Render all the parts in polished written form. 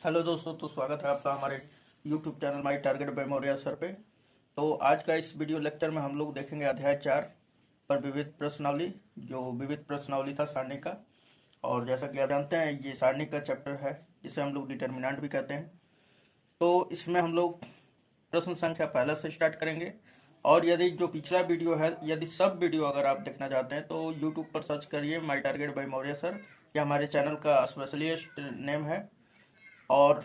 Hello दोस्तों, तो स्वागत है आपका हमारे YouTube channel my target by Maurya sir पे। तो आज का इस वीडियो लेक्चर में हम लोग देखेंगे अध्याय 4 पर विविध प्रश्नावली, जो विविध प्रश्नावली था सारणी का। और जैसा कि आप जानते हैं, ये सारणी का चैप्टर है जिसे हम लोग डिटर्मिनेंट भी कहते हैं। तो इसमें हम लोग प्रश्न संख्या पहला से स्टार्ट करेंगे। और यदि जो पिछला वीडियो है, यदि सब वीडियो अगर आप देखना चाहते हैं तो यूट्यूब पर सर्च करिए my target by Maurya sir. यह हमारे चैनल का स्पेशलिस्ट नेम है। और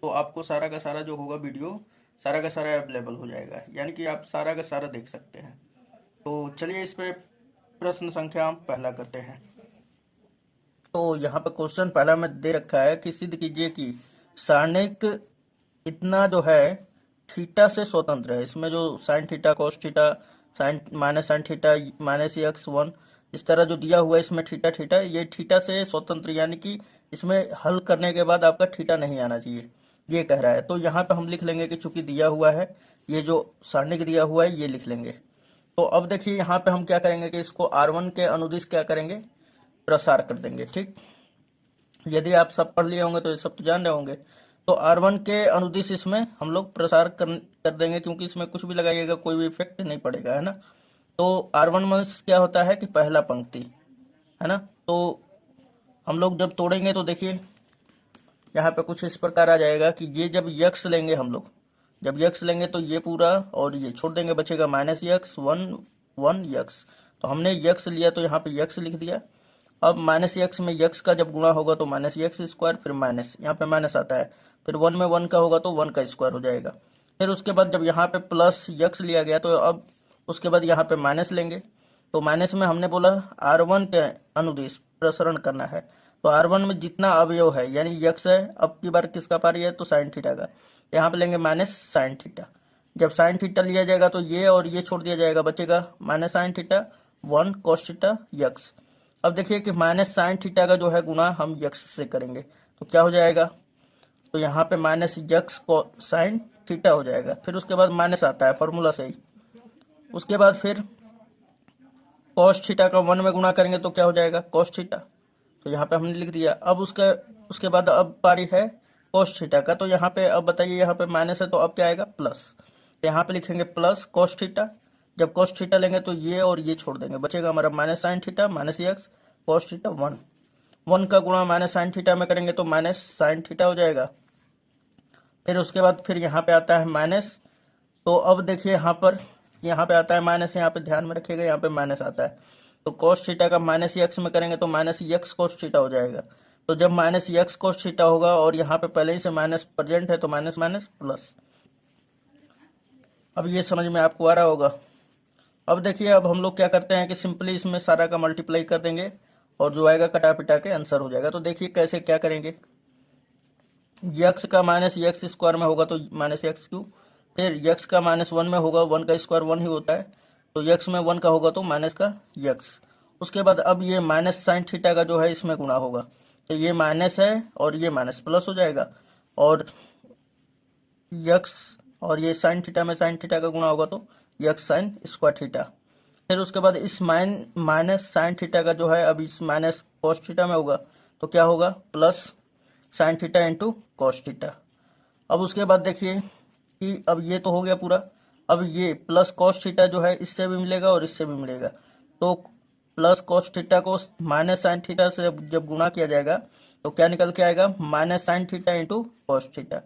तो आपको सारा का सारा जो होगा वीडियो, सारा का सारा अवेलेबल हो जाएगा, यानी कि आप सारा का सारा देख सकते हैं। तो चलिए इस पे प्रश्न संख्या हम पहला करते हैं। तो यहाँ पे क्वेश्चन पहला में दे रखा है कि सिद्ध कीजिए कि सारणिक इतना जो है थीटा से स्वतंत्र है। इसमें जो sine theta, cos theta, sine theta, -x1 इस तरह जो दिया हुआ है, इसमें थीटा थीटा, ये थीटा से स्वतंत्र, यानी कि इसमें हल करने के बाद आपका थीटा नहीं आना चाहिए, ये कह रहा है। तो यहाँ पे हम लिख लेंगे कि चूंकि दिया हुआ है, ये जो सारणिक दिया हुआ है ये लिख लेंगे। तो अब देखिए यहाँ पे हम क्या करेंगे कि इसको R1 के अनुदिश क्या करेंगे, प्रसार कर देंगे। ठीक, यदि आप सब पढ़ लिए होंगे तो ये सब तो जान रहे होंगे। तो R1 के अनुदिश इसमें हम लोग प्रसार कर देंगे, क्योंकि इसमें कुछ भी लगाइएगा कोई भी इफेक्ट नहीं पड़ेगा, है ना। तो R1 में क्या होता है कि पहला पंक्ति, है ना। तो हम लोग जब तोड़ेंगे तो देखिए यहाँ पे कुछ इस प्रकार आ जाएगा कि ये जब यक्स लेंगे, हम लोग जब यक्स लेंगे तो ये पूरा और ये छोड़ देंगे, बचेगा -x1 तो हमने यक्स लिया तो यहाँ पे यक्स लिख दिया। अब -x में यक्स का जब गुणा होगा तो -x², फिर माइनस, यहाँ पे माइनस आता है, फिर 1 में 1 का होगा तो 1 का स्क्वायर हो जाएगा। फिर उसके बाद जब यहाँ पे प्लस यक्स लिया गया तो अब उसके बाद यहाँ पे माइनस लेंगे। तो माइनस में हमने बोला R1 के अनुदिश प्रसरण करना है। तो R1 में जितना अवयव है, यानी यक्स है, अब की बार किसका पारी है तो साइन थीटा का, यहाँ पे लेंगे माइनस साइन थीटा। जब साइन थीटा लिया जाएगा तो ये और ये छोड़ दिया जाएगा, बचेगा minus sine theta 1 cos theta x. अब देखिए कि माइनस साइन थीटा का जो है गुणा हम यक्स से करेंगे तो क्या हो जाएगा, तो यहाँ पे माइनस यक्स को साइन थीटा हो जाएगा। फिर उसके बाद माइनस आता है फॉर्मूला से ही। उसके बाद फिर कॉस थीटा का 1 में गुणा करेंगे तो क्या हो जाएगा, कॉस थीटा। तो यहाँ पे हमने लिख दिया। अब उसके बाद अब पारी है कॉस थीटा का। तो यहाँ पे अब बताइए, यहाँ पे माइनस है तो अब क्या आएगा, प्लस। तो यहाँ पे लिखेंगे प्लस कॉस थीटा। जब कॉस थीटा लेंगे तो ये और ये छोड़ देंगे, बचेगा हमारा minus sine theta -x cos theta 1 का गुणा माइनस साइन थीटा में करेंगे तो माइनस साइन थीटा हो जाएगा। फिर उसके बाद फिर यहाँ पे आता है माइनस। तो अब देखिए यहाँ पे आता है माइनस, यहाँ पे ध्यान में रखिएगा, यहाँ पे माइनस आता है। तो cos थीटा का -x में करेंगे तो -x cos थीटा हो जाएगा। तो जब -x cos थीटा होगा और यहाँ पे पहले ही से माइनस प्रेजेंट है तो माइनस माइनस प्लस। अब ये समझ में आपको आ रहा होगा। अब देखिए, अब हम लोग क्या करते हैं कि सिंपली इसमें सारा का मल्टीप्लाई कर देंगे और जो आएगा कटा पिटा के आंसर हो जाएगा। तो देखिए कैसे क्या करेंगे, यक्स का -x² में होगा तो -x3, फिर यक्स का -1 में होगा, 1 का स्क्वायर 1 ही होता है, तो यक्स में 1 का होगा तो माइनस का यक्स। उसके बाद अब ये माइनस साइन थीटा का जो है इसमें गुणा होगा, तो ये माइनस है और ये माइनस प्लस हो जाएगा, और यक्स और ये साइन थीटा में साइन थीटा का गुणा होगा तो यक्स साइन स्क्वायर थीटा। फिर उसके बाद इस माइनस साइन थीटा का जो है अब इस माइनस कॉस थीटा में होगा तो क्या होगा, plus sine theta into cos theta. अब उसके बाद देखिए कि अब ये तो हो गया पूरा। अब ये प्लस कॉस थीटा जो है इससे भी मिलेगा और इससे भी मिलेगा, तो प्लस कॉस थीटा को माइनस साइन थीटा से जब गुणा किया जाएगा तो क्या निकल के आएगा, minus sine theta into cos theta.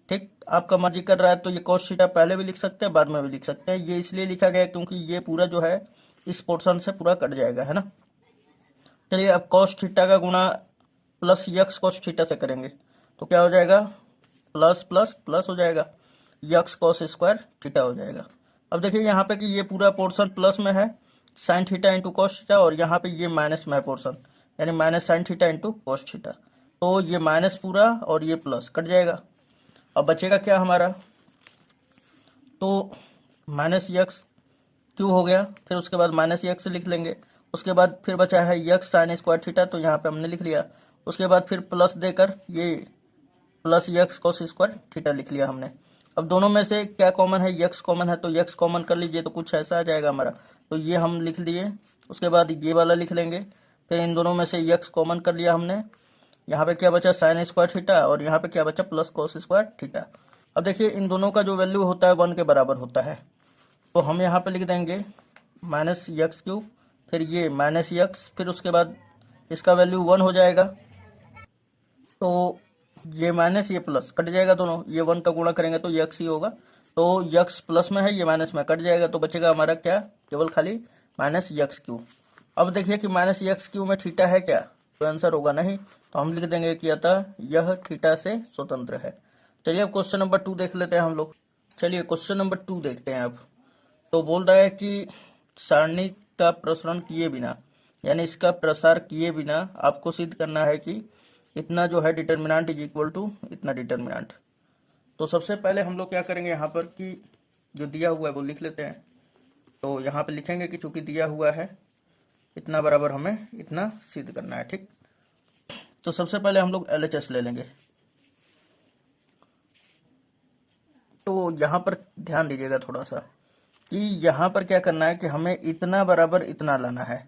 ठीक, आपका मर्जी कर रहा है तो ये कॉस थीटा पहले भी लिख सकते हैं, बाद में भी लिख सकते हैं। ये इसलिए लिखा गया है क्योंकि ये पूरा जो है इस पोर्शन से पूरा कट जाएगा, है ना। चलिए अब कॉस थीटा का गुणा प्लस यक्स कॉस थीटा से करेंगे तो क्या हो जाएगा, प्लस प्लस प्लस हो जाएगा, यक्स कॉस स्क्वायर थीटा हो जाएगा। अब देखिए यहाँ पे कि ये पूरा पोर्शन प्लस में है, sine theta into cos theta, और यहाँ पे ये माइनस में है पोर्शन, यानी minus sine theta into cos theta. तो ये माइनस पूरा और ये प्लस कट जाएगा। अब बचेगा क्या हमारा, तो माइनस यक्स क्यों हो गया, फिर उसके बाद माइनस यक्स लिख लेंगे। उसके बाद फिर बचा है यक्स साइन स्क्वायर थीटा, तो यहाँ पे हमने लिख लिया। उसके बाद फिर प्लस देकर ये plus x cos square theta लिख लिया हमने। अब दोनों में से क्या कॉमन है, यक्स कॉमन है, तो यक्स कॉमन कर लीजिए तो कुछ ऐसा आ जाएगा हमारा, तो ये हम लिख लिए। उसके बाद ये वाला लिख लेंगे, फिर इन दोनों में से यक्स कॉमन कर लिया हमने, यहाँ पे क्या बचा, साइन स्क्वायर थीटा, और यहाँ पे क्या बचा, प्लस कॉस स्क्वायर थीटा। अब देखिए इन दोनों का जो वैल्यू होता है 1 के बराबर होता है, तो हम यहाँ पे लिख देंगे माइनस यक्स क्यूब, फिर ये माइनस यक्स, फिर उसके बाद इसका वैल्यू 1 हो जाएगा, तो ये माइनस ये प्लस कट जाएगा दोनों, ये 1 का गुणा करेंगे तो यक्स ही होगा, तो यक्स प्लस में है, ये माइनस में कट जाएगा, तो बचेगा हमारा क्या, केवल खाली माइनस यक्स क्यू। अब देखिए कि माइनस यक्स क्यू में थीटा है क्या, तो आंसर होगा नहीं, तो हम लिख देंगे कि अतः यह थीटा से स्वतंत्र है। चलिए अब क्वेश्चन नंबर 2 देख लेते हैं हम लोग। चलिए क्वेश्चन नंबर 2 देखते हैं अब। तो बोल रहा है कि सारणी का प्रसरण किए बिना, यानी इसका प्रसार किए बिना आपको सिद्ध करना है कि इतना जो है डिटर्मिनेंट इज इक्वल टू इतना डिटर्मिनेंट। तो सबसे पहले हम लोग क्या करेंगे यहाँ पर कि जो दिया हुआ है वो लिख लेते हैं। तो यहाँ पे लिखेंगे कि चूंकि दिया हुआ है इतना बराबर हमें इतना सिद्ध करना है, ठीक। तो सबसे पहले हम लोग LHS ले लेंगे। तो यहाँ पर ध्यान दीजिएगा थोड़ा सा कि यहाँ पर क्या करना है कि हमें इतना बराबर इतना लाना है।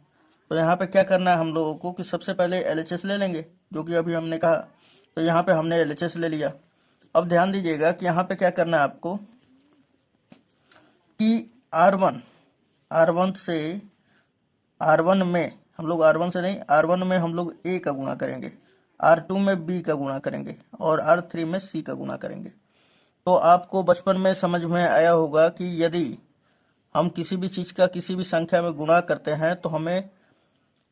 तो यहाँ पे क्या करना है हम लोगों को कि सबसे पहले LHS ले लेंगे, जो कि अभी हमने कहा। तो यहाँ पे हमने LHS ले लिया। अब ध्यान दीजिएगा कि यहाँ पे क्या करना है आपको कि R1 से R1 में हम लोग R1 से नहीं, R1 में हम लोग A का गुणा करेंगे, R2 में B का गुणा करेंगे, और R3 में C का गुणा करेंगे। तो आपको बचपन में समझ में आया होगा कि यदि हम किसी भी चीज़ का किसी भी संख्या में गुणा करते हैं तो हमें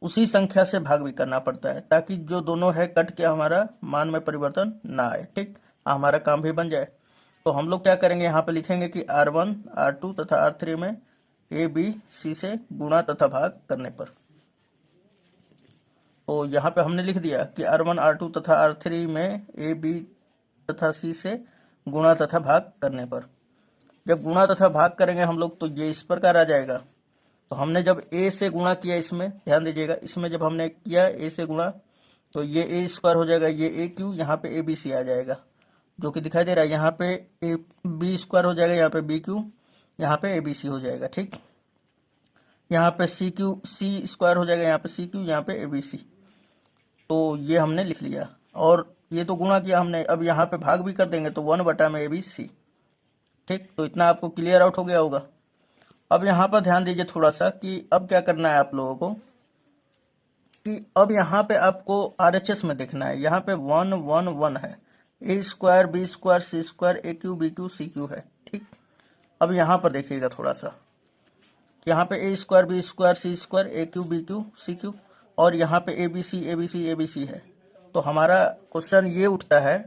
उसी संख्या से भाग भी करना पड़ता है, ताकि जो दोनों है कट के हमारा मान में परिवर्तन ना आए, ठीक, हमारा काम भी बन जाए। तो हम लोग क्या करेंगे, यहाँ पे लिखेंगे कि R1 R2 तथा R3 में A B C से गुणा तथा भाग करने पर। तो यहाँ पे हमने लिख दिया कि R1 R2 तथा R3 में A B तथा C से गुणा तथा भाग करने पर। जब गुणा तथा भाग करेंगे हम लोग तो ये इस प्रकार आ जाएगा। तो हमने जब A से गुणा किया, इसमें ध्यान दीजिएगा, इसमें जब हमने किया A से गुणा तो ये A स्क्वायर हो जाएगा, ये A क्यू, यहाँ पे ABC आ जाएगा जो कि दिखाई दे रहा है। यहाँ पे B स्क्वायर हो जाएगा, यहाँ पे B क्यू, यहाँ पे ABC हो जाएगा, ठीक। यहाँ पे C स्क्वायर हो जाएगा, यहाँ पे C क्यू, यहाँ पे ABC। तो ये हमने लिख लिया, और ये तो गुणा किया हमने। अब यहाँ पे भाग भी कर देंगे तो 1 में ABC, ठीक। तो इतना आपको क्लियर आउट हो गया होगा। अब यहाँ पर ध्यान दीजिए थोड़ा सा कि अब क्या करना है आप लोगों को कि अब यहाँ पे आपको RHS में देखना है। यहाँ पे 1 1 1 है, A square B square C square A Q B Q C Q है, ठीक। अब यहाँ पर देखिएगा थोड़ा सा कि यहाँ पे A square B square C square A Q B Q C Q, और यहाँ पे ABC है। तो हमारा क्वेश्चन ये उठता है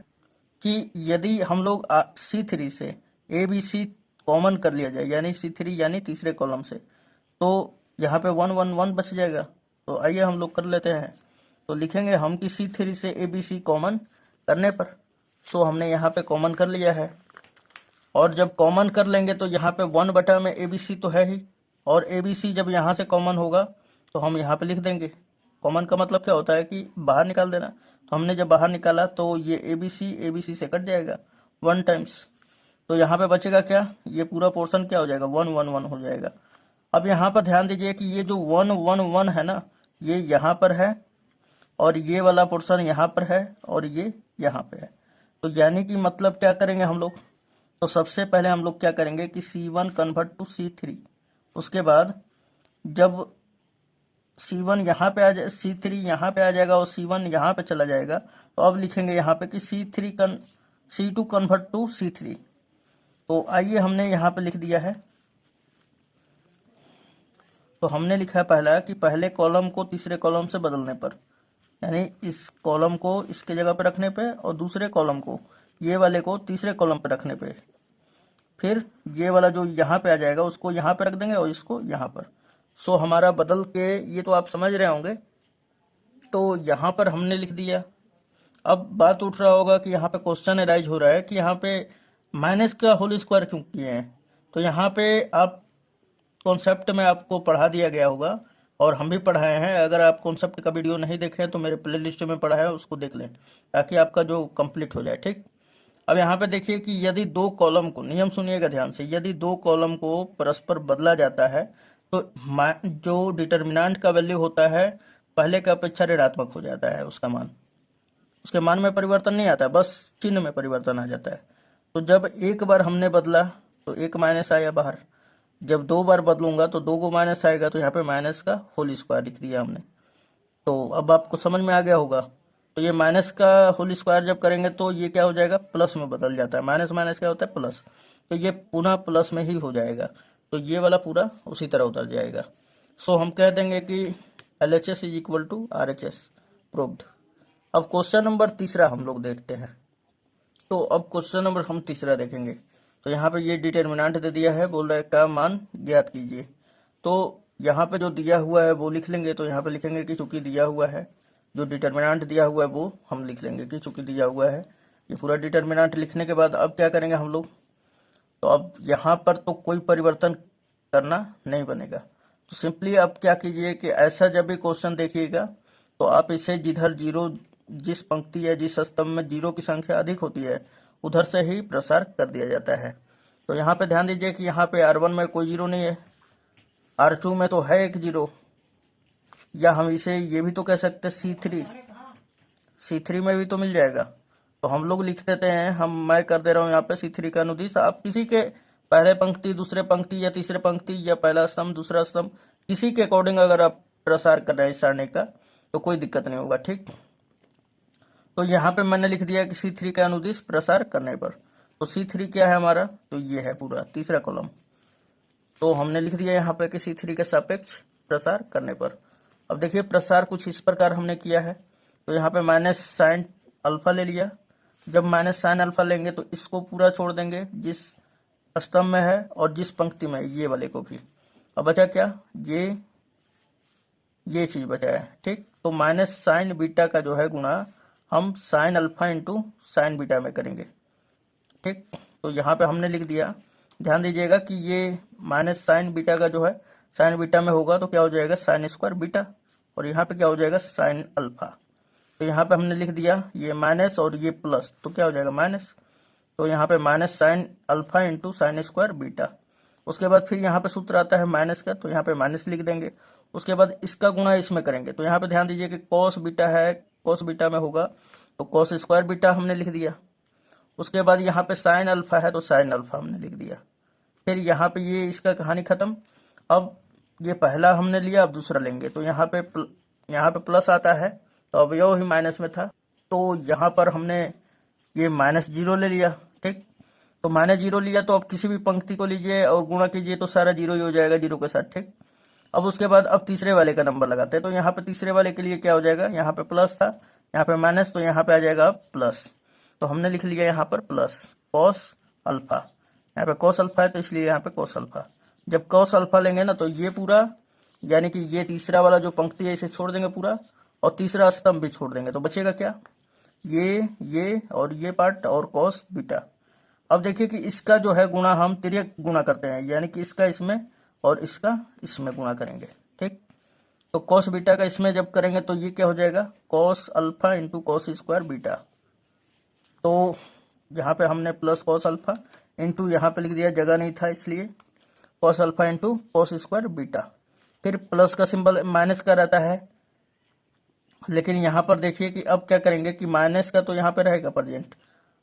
कि यदि हम लोग C3 से ABC कॉमन कर लिया जाए, यानी C3 यानी तीसरे कॉलम से, तो यहाँ पे 1 1 1 बच जाएगा। तो आइए हम लोग कर लेते हैं। तो लिखेंगे हम कि C3 से ABC कॉमन करने पर। सो हमने यहाँ पे कॉमन कर लिया है, और जब कॉमन कर लेंगे तो यहाँ पे 1 में ABC तो है ही, और ABC जब यहाँ से कॉमन होगा तो हम यहाँ पे लिख देंगे। कॉमन का मतलब क्या होता है कि बाहर निकाल देना। तो हमने जब बाहर निकाला तो ये ABC से कट जाएगा 1 टाइम्स। तो यहाँ पे बचेगा क्या, ये पूरा पोर्शन क्या हो जाएगा, 1 1 1 हो जाएगा। अब यहाँ पर ध्यान दीजिए कि ये जो 1 1 1 है ना, ये यहाँ पर है, और ये वाला पोर्शन यहाँ पर है, और ये यहाँ पे है। तो यानी कि मतलब क्या करेंगे हम लोग, तो सबसे पहले हम लोग क्या करेंगे कि C1 कन्वर्ट टू C3। उसके बाद जब C1 यहाँ पे आ जाए, C3 यहाँ पे आ जाएगा और C1 यहाँ पे चला जाएगा, तो अब लिखेंगे यहाँ पे कि C2 कन्वर्ट टू C3। तो आइए हमने यहाँ पे लिख दिया है। तो हमने लिखा है पहला कि पहले कॉलम को तीसरे कॉलम से बदलने पर, यानी इस कॉलम को इसके जगह पे रखने पे, और दूसरे कॉलम को, ये वाले को तीसरे कॉलम पे रखने पे, फिर ये वाला जो यहाँ पे आ जाएगा उसको यहाँ पे रख देंगे और इसको यहाँ पर। सो हमारा बदल के, ये तो आप समझ रहे होंगे। तो यहाँ पर हमने लिख दिया। अब बात उठ रहा होगा कि यहाँ पे क्वेश्चन अराइज हो रहा है कि यहाँ पे माइनस का होल स्क्वायर क्यों किए हैं। तो यहाँ पे आप कॉन्सेप्ट में आपको पढ़ा दिया गया होगा, और हम भी पढ़ाए हैं। अगर आप कॉन्सेप्ट का वीडियो नहीं देखे तो मेरे प्ले लिस्ट में पढ़ा है, उसको देख लें ताकि आपका जो कंप्लीट हो जाए, ठीक। अब यहाँ पे देखिए कि यदि 2 कॉलम को, नियम सुनिएगा ध्यान से, यदि 2 कॉलम को परस्पर बदला जाता है तो जो डिटर्मिनेंट का वैल्यू होता है पहले के अपेक्षा ऋणात्मक हो जाता है उसका मान। उसके मान में परिवर्तन नहीं आता है, बस चिन्ह में परिवर्तन आ जाता है। तो जब एक बार हमने बदला तो एक माइनस आया बाहर, जब दो बार बदलूंगा तो दो को माइनस आएगा, तो यहाँ पे माइनस का होल स्क्वायर लिख दिया हमने। तो अब आपको समझ में आ गया होगा। तो ये माइनस का होल स्क्वायर जब करेंगे तो ये क्या हो जाएगा, प्लस में बदल जाता है। माइनस माइनस क्या होता है, प्लस। तो ये पुनः प्लस में ही हो जाएगा, तो ये वाला पूरा उसी तरह उतर जाएगा। सो हम कह देंगे कि LHS is equal to RHS, proved. अब क्वेश्चन नंबर तीसरा हम लोग देखते हैं। तो अब क्वेश्चन नंबर हम तीसरा देखेंगे। तो यहाँ पे ये डिटर्मिनेंट दे दिया है, बोल रहा है का मान ज्ञात कीजिए। तो यहाँ पे जो दिया हुआ है वो लिख लेंगे। तो यहाँ पे लिखेंगे कि चूंकि दिया हुआ है, जो डिटर्मिनेंट दिया हुआ है वो हम लिख लेंगे कि चूंकि दिया हुआ है। ये पूरा डिटर्मिनेंट लिखने के बाद अब क्या करेंगे हम लोग, तो अब यहाँ पर तो कोई परिवर्तन करना नहीं बनेगा। तो सिंपली अब क्या कीजिए कि ऐसा जब भी क्वेश्चन देखिएगा तो आप इसे जिधर जीरो, जिस पंक्ति या जिस स्तंभ में जीरो की संख्या अधिक होती है उधर से ही प्रसार कर दिया जाता है। तो यहाँ पे ध्यान दीजिए कि यहाँ पे R1 में कोई जीरो नहीं है, R2 में तो है एक जीरो, या हम इसे ये भी तो कह सकते हैं C3 में भी तो मिल जाएगा। तो हम लोग लिख देते हैं, मैं कर दे रहा हूँ यहाँ पे C3 का अनुदिश। आप किसी के पहले पंक्ति, दूसरे पंक्ति या तीसरे पंक्ति या पहला स्तंभ दूसरा स्तंभ किसी के अकॉर्डिंग अगर आप प्रसार कर रहे हैं इस सारणी का तो कोई दिक्कत नहीं होगा, ठीक। तो यहाँ पे मैंने लिख दिया कि C3 का अनुदिश प्रसार करने पर। तो C3 क्या है हमारा, तो ये है पूरा तीसरा कॉलम। तो हमने लिख दिया यहाँ पे कि C3 के सापेक्ष प्रसार करने पर। अब देखिए प्रसार कुछ इस प्रकार हमने किया है। तो यहाँ पे माइनस साइन अल्फा ले लिया। जब माइनस साइन अल्फा लेंगे तो इसको पूरा छोड़ देंगे जिस स्तंभ में है और जिस पंक्ति में, ये वाले को भी। अब बचा क्या, ये चीज बचा है, ठीक। तो माइनस साइन बीटा का जो है गुणा हम sine alpha into sine beta में करेंगे, ठीक। तो यहाँ पे हमने लिख दिया, ध्यान दीजिएगा कि ये माइनस साइन बीटा का जो है साइन बीटा में होगा तो क्या हो जाएगा, साइन स्क्वायर बीटा, और यहाँ पे क्या हो जाएगा, साइन अल्फा। तो यहाँ पे हमने लिख दिया ये माइनस और ये प्लस, तो क्या हो जाएगा माइनस। तो यहाँ पे minus sine alpha into sine square beta. उसके बाद फिर यहाँ पे सूत्र आता है माइनस का, तो यहाँ पे माइनस लिख देंगे। उसके बाद इसका गुणा इसमें करेंगे। तो यहाँ पे ध्यान दीजिए कि कॉस बीटा है, कॉस बीटा में होगा तो कॉस स्क्वायर बीटा हमने लिख दिया। उसके बाद यहाँ पे साइन अल्फा है तो साइन अल्फा हमने लिख दिया। फिर यहाँ पे ये इसका कहानी खत्म। अब ये पहला हमने लिया, अब दूसरा लेंगे। तो यहाँ पे प्लस आता है तो अब यो ही माइनस में था, तो यहाँ पर हमने ये माइनस जीरो ले लिया, ठीक। तो माइनस जीरो लिया तो अब किसी भी पंक्ति को लीजिए और गुणा कीजिए तो सारा जीरो ही हो जाएगा जीरो के साथ, ठीक। अब उसके बाद अब तीसरे वाले का नंबर लगाते हैं। तो यहाँ पे तीसरे वाले के लिए क्या हो जाएगा, यहाँ पे प्लस था, यहाँ पे माइनस, तो यहाँ पे आ जाएगा अब प्लस। तो हमने लिख लिया यहाँ पर प्लस कॉस अल्फा। यहाँ पे कॉस अल्फा है तो इसलिए यहाँ पे कॉस अल्फा। जब कॉस अल्फा लेंगे ना तो ये पूरा, यानी कि ये तीसरा वाला जो पंक्ति है इसे छोड़ देंगे पूरा, और तीसरा स्तंभ भी छोड़ देंगे। तो बचेगा क्या, ये और ये पार्ट और कॉस बीटा। अब देखिए कि इसका जो है गुणा हम तिर्यक गुणा करते हैं, यानी कि इसका इसमें और इसका इसमें गुणा करेंगे, ठीक। तो कॉस बीटा का इसमें जब करेंगे तो ये क्या हो जाएगा, cos alpha into cos square beta. तो यहाँ पे हमने प्लस कॉस अल्फा इंटू यहाँ पे लिख दिया, जगह नहीं था इसलिए, cos alpha into cos square beta. फिर प्लस का सिंबल माइनस का रहता है, लेकिन यहाँ पर देखिए कि अब क्या करेंगे कि माइनस का तो यहाँ पे रहेगा प्रेजेंट।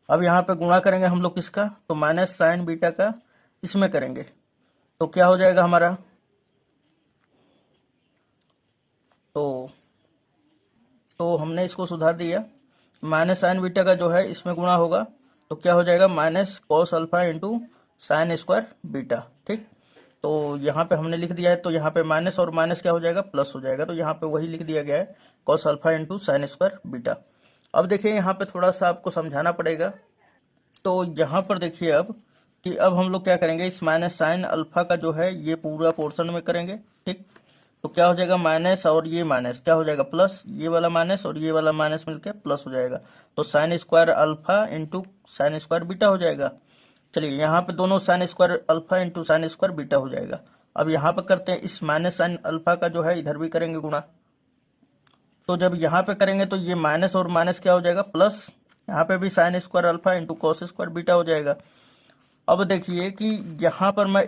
अब यहाँ पे गुणा करेंगे हम लोग किसका, तो माइनस साइन बीटा का इसमें करेंगे। तो क्या हो जाएगा हमारा, तो हमने इसको सुधार दिया। माइनस साइन बीटा का जो है इसमें गुणा होगा तो क्या हो जाएगा, minus cos alpha into sine square beta, ठीक। तो यहाँ पे हमने लिख दिया है, तो यहाँ पे माइनस और माइनस क्या हो जाएगा, प्लस हो जाएगा। तो यहाँ पे वही लिख दिया गया है, cos alpha into sine square beta. अब देखिए यहाँ पे थोड़ा सा आपको समझाना पड़ेगा। तो यहाँ पर देखिए अब कि अब हम लोग क्या करेंगे, इस माइनस साइन अल्फा का जो है ये पूरा पोर्शन में करेंगे, ठीक। तो क्या हो जाएगा, माइनस और ये माइनस क्या हो जाएगा, प्लस, ये वाला माइनस और ये वाला माइनस मिलकर प्लस हो जाएगा। तो sine square alpha into sine square beta हो जाएगा। चलिए यहाँ पे दोनों sine square alpha into sine square beta हो जाएगा। अब यहाँ पे करते हैं, इस माइनस साइन अल्फा का जो है इधर भी करेंगे गुणा। तो जब यहाँ पे करेंगे तो ये माइनस और माइनस क्या हो जाएगा, प्लस, यहाँ पे भी sine square alpha into cos square beta हो जाएगा। अब देखिए कि यहाँ पर मैं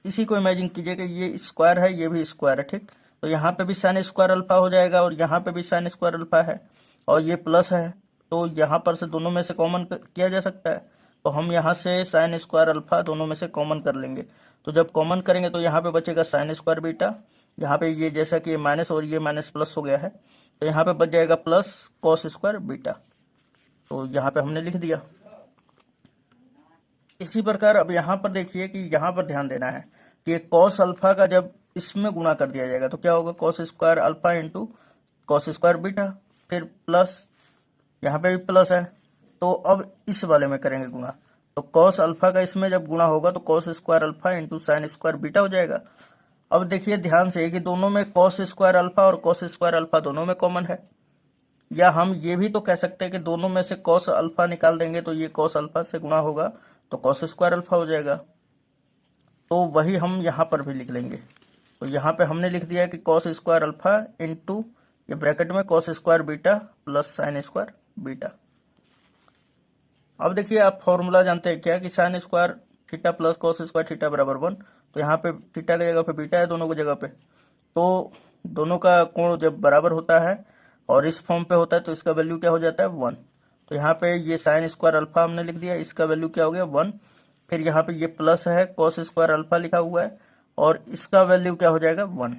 इसी को इमेजिन कीजिए कि ये स्क्वायर है, ये भी स्क्वायर है, ठीक। तो यहाँ पे भी साइन स्क्वायर अल्फा हो जाएगा और यहाँ पे भी साइन स्क्वायर अल्फा है। और ये प्लस है, तो यहाँ पर से दोनों में से कॉमन किया जा सकता है। तो हम यहाँ से साइन स्क्वायर अल्फा दोनों में से कॉमन कर लेंगे। तो जब कॉमन करेंगे तो यहाँ पे बचेगा साइन स्क्वायर बीटा, यहाँ पे ये जैसा कि ये माइनस और ये माइनस प्लस हो गया है, तो यहाँ पे बच जाएगा प्लस कॉस स्क्वायर बीटा। तो यहाँ पे हमने लिख दिया। इसी प्रकार अब यहाँ पर देखिए कि यहाँ पर ध्यान देना है कि कॉस अल्फा का जब इसमें गुणा कर दिया जाएगा तो क्या होगा, cos square alpha into cos square beta, फिर प्लस, यहाँ पे भी प्लस है। तो अब इस वाले में करेंगे गुणा, तो कॉस अल्फा का इसमें जब गुणा होगा तो cos square alpha into sine square beta हो जाएगा। अब देखिए ध्यान से कि दोनों में कॉस स्क्वायर अल्फा और कॉस स्क्वायर अल्फा दोनों में कॉमन है, या हम ये भी तो कह सकते हैं कि दोनों में से कॉस अल्फा निकाल देंगे तो ये कॉस अल्फा से गुणा होगा तो कॉस स्क्वायर अल्फा हो जाएगा। तो वही हम यहाँ पर भी लिख लेंगे। तो यहाँ पे हमने लिख दिया कि कॉस स्क्वायर अल्फा इंटू ये ब्रैकेट में cos square beta plus sine square beta. अब देखिए आप फॉर्मूला जानते हैं क्या कि sine square theta plus cos square theta बराबर 1। तो यहाँ पे थीटा की जगह पे बीटा है दोनों की जगह पे, तो दोनों का कोण जब बराबर होता है और इस फॉर्म पे होता है तो इसका वैल्यू क्या हो जाता है 1। तो यहाँ पे ये साइन स्क्वायर अल्फा हमने लिख दिया, इसका वैल्यू क्या हो गया 1। फिर यहाँ पे ये प्लस है कॉस स्क्वायर अल्फा लिखा हुआ है और इसका वैल्यू क्या हो जाएगा 1।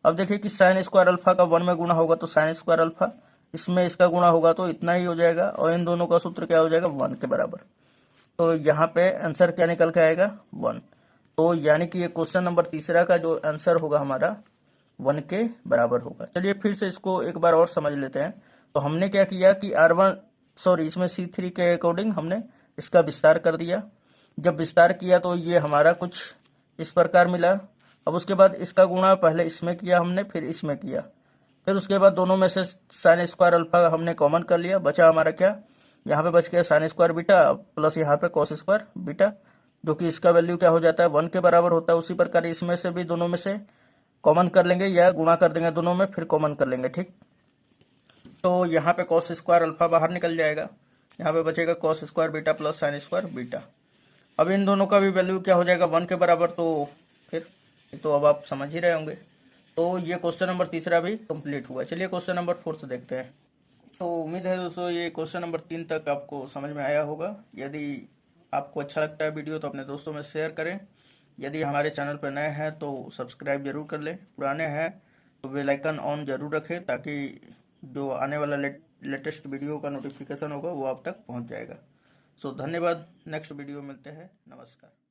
अब देखिए कि साइन स्क्वायर अल्फा का 1 में गुणा होगा तो साइन स्क्वायर अल्फा, इसमें इसका गुणा होगा तो इतना ही हो जाएगा और इन दोनों का सूत्र क्या हो जाएगा 1 के बराबर। तो यहाँ पे आंसर क्या निकल के आएगा 1। तो यानी कि ये क्वेश्चन नंबर तीसरा का जो आंसर होगा हमारा 1 के बराबर होगा। चलिए फिर से इसको एक बार और समझ लेते हैं। तो हमने क्या किया कि इसमें C3 के अकॉर्डिंग हमने इसका विस्तार कर दिया। जब विस्तार किया तो ये हमारा कुछ इस प्रकार मिला। अब उसके बाद इसका गुणा पहले इसमें किया हमने, फिर इसमें किया, फिर उसके बाद दोनों में से साइन स्क्वायर अल्फा हमने कॉमन कर लिया, बचा हमारा क्या, यहाँ पे बच गया साइन स्क्वायर बीटा प्लस यहाँ पे कॉस स्क्वायर बीटा, जो कि इसका वैल्यू क्या हो जाता है 1 के बराबर होता है। उसी प्रकार इसमें से भी दोनों में से कॉमन कर लेंगे या गुणा कर देंगे दोनों में, फिर कॉमन कर लेंगे, ठीक। तो यहाँ पे कॉस स्क्वायर अल्फा बाहर निकल जाएगा, यहाँ पे बचेगा cos square beta plus sine square beta. अब इन दोनों का भी वैल्यू क्या हो जाएगा 1 के बराबर। तो फिर तो अब आप समझ ही रहे होंगे। तो ये क्वेश्चन नंबर तीसरा भी कंप्लीट हुआ। चलिए क्वेश्चन नंबर 4 देखते हैं। तो उम्मीद है दोस्तों ये क्वेश्चन नंबर 3 तक आपको समझ में आया होगा। यदि आपको अच्छा लगता है वीडियो तो अपने दोस्तों में शेयर करें। यदि हमारे चैनल पर नए हैं तो सब्सक्राइब जरूर कर लें, पुराने हैं तो बेल आइकन ऑन जरूर रखें ताकि जो आने वाला लेटेस्ट वीडियो का नोटिफिकेशन होगा वो आप तक पहुंच जाएगा। सो धन्यवाद, नेक्स्ट वीडियो मिलते हैं, नमस्कार।